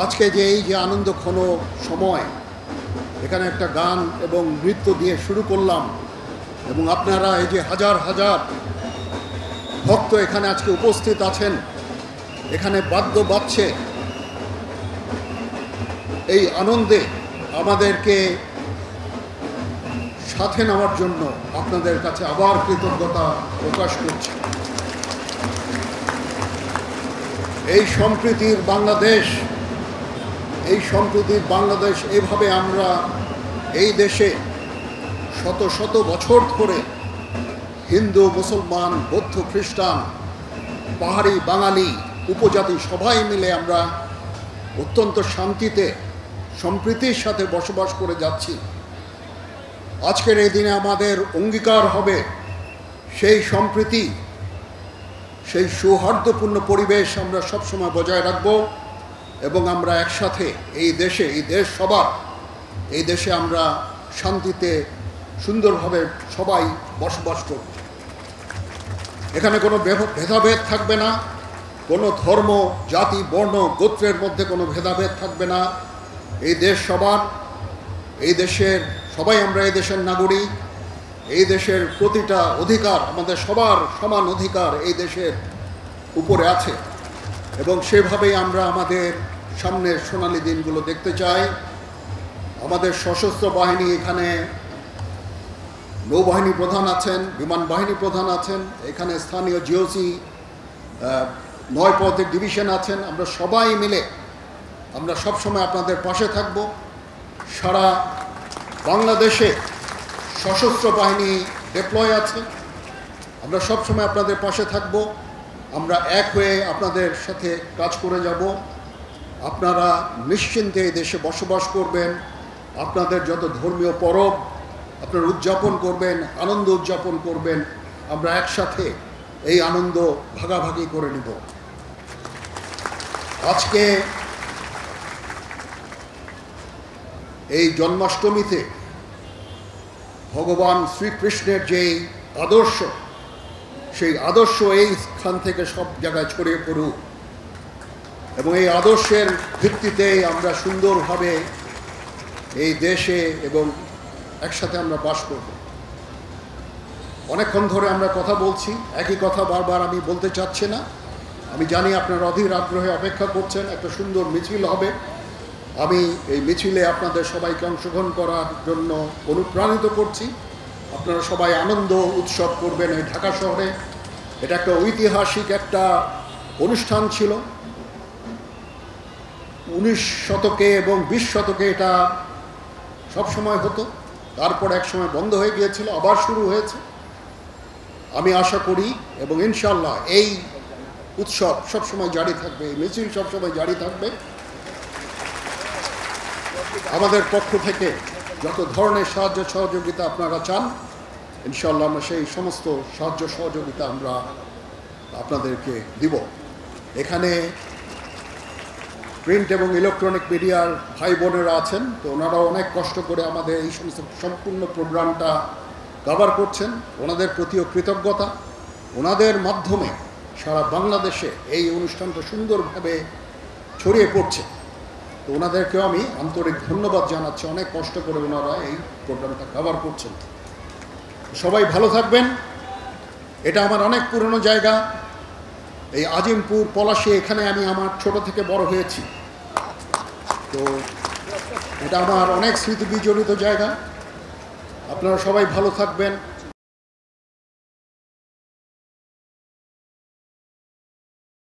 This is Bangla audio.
আজকে যে এই যে আনন্দঘন সময়, এখানে একটা গান এবং নৃত্য দিয়ে শুরু করলাম এবং আপনারা এই যে হাজার হাজার ভক্ত এখানে আজকে উপস্থিত আছেন, এখানে বাদ্য বাজছে, এই আনন্দে আমাদেরকে সাথে নেওয়ার জন্য আপনাদের কাছে আবার কৃতজ্ঞতা প্রকাশ করছি। এই সম্প্রীতির বাংলাদেশ এভাবে আমরা এই দেশে শত শত বছর ধরে হিন্দু, মুসলমান, বৌদ্ধ, খ্রিস্টান, পাহাড়ি, বাঙালি, উপজাতি সবাই মিলে আমরা অত্যন্ত শান্তিতে সম্প্রীতির সাথে বসবাস করে যাচ্ছি। আজকের এই দিনে আমাদের অঙ্গীকার হবে সেই সম্প্রীতি, সেই সৌহার্দ্যপূর্ণ পরিবেশ আমরা সবসময় বজায় রাখব এবং আমরা একসাথে এই দেশ সবার, এই দেশে আমরা শান্তিতে সুন্দরভাবে সবাই বসবাস করব। এখানে কোনো ভেদাভেদ থাকবে না, কোনো ধর্ম, জাতি, বর্ণ, গোত্রের মধ্যে কোনো ভেদাভেদ থাকবে না। এই দেশ সবার, এই দেশের সবাই আমরা এই দেশের নাগরিক। এই দেশের প্রতিটা অধিকার, আমাদের সবার সমান অধিকার এই দেশের উপরে আছে এবং সেভাবেই আমরা আমাদের সামনের সোনালী দিনগুলো দেখতে চাই। আমাদের সশস্ত্র বাহিনী, এখানে নৌবাহিনী প্রধান আছেন, বিমান বাহিনী প্রধান আছেন, এখানে স্থানীয় জিওসি 9 পদের ডিভিশন আছেন। আমরা সবাই মিলে আমরা সবসময় আপনাদের পাশে থাকব। সারা বাংলাদেশে সশস্ত্র বাহিনী ডিপ্লয় আছে, আমরা সবসময় আপনাদের পাশে থাকব। আমরা এক হয়ে আপনাদের সাথে কাজ করে যাব। আপনারা নিশ্চিন্তে এই দেশে বসবাস করবেন। আপনাদের যত ধর্মীয় পরব আপনারা উদযাপন করবেন, আনন্দ উদযাপন করবেন। আমরা একসাথে এই আনন্দ ভাগাভাগি করে নিব। আজকে এই জন্মাষ্টমীতে ভগবান শ্রীকৃষ্ণের যেই আদর্শ, সেই আদর্শ এইখান থেকে সব জায়গায় ছড়িয়ে পড়ুক এবং এই আদর্শের ভিত্তিতেই আমরা সুন্দরভাবে এই দেশে এবং একসাথে আমরা বাস করব। অনেকক্ষণ ধরে আমরা কথা বলছি, একই কথা বারবার আমি বলতে চাচ্ছি না। আমি জানি আপনারা অধীর আগ্রহে অপেক্ষা করছেন, একটা সুন্দর মিছিল হবে। আমি এই মিছিলে আপনাদের সবাইকে অংশগ্রহণ করার জন্য অনুপ্রাণিত করছি। আপনারা সবাই আনন্দ উৎসব করবেন এই ঢাকা শহরে। এটা একটা ঐতিহাসিক একটা অনুষ্ঠান ছিল। 19 শতকে এবং 20 শতকে এটা সবসময় হতো, তারপর এক সময় বন্ধ হয়ে গিয়েছিল, আবার শুরু হয়েছে। আমি আশা করি এবং ইনশাল্লাহ এই উৎসব সবসময় জারি থাকবে, এই মিছিল সবসময় জারি থাকবে। আমাদের পক্ষ থেকে যত ধরনের সাহায্য সহযোগিতা আপনারা চান, ইনশাল্লাহ আমরা সেই সমস্ত সাহায্য সহযোগিতা আমরা আপনাদেরকে দিব। এখানে প্রিন্ট এবং ইলেকট্রনিক মিডিয়ার ভাই বোনেরা আছেন, তো ওনারা অনেক কষ্ট করে আমাদের এই সমস্ত সম্পূর্ণ প্রোগ্রামটা কভার করছেন। ওনাদের প্রতিও কৃতজ্ঞতা। ওনাদের মাধ্যমে সারা বাংলাদেশে এই অনুষ্ঠানটা সুন্দরভাবে ছড়িয়ে পড়ছে, তো ওনাদেরকেও আমি আন্তরিক ধন্যবাদ জানাচ্ছি। অনেক কষ্ট করে ওনারা এই প্রোগ্রামটা কভার করছেন। সবাই ভালো থাকবেন। এটা আমার অনেক পুরনো জায়গা, এই আজিমপুর, পলাশী, এখানে আমি আমার ছোট থেকে বড় হয়েছি। তো এটা আমার অনেক স্মৃতি বিজড়িত জায়গা। আপনারা সবাই ভালো থাকবেন।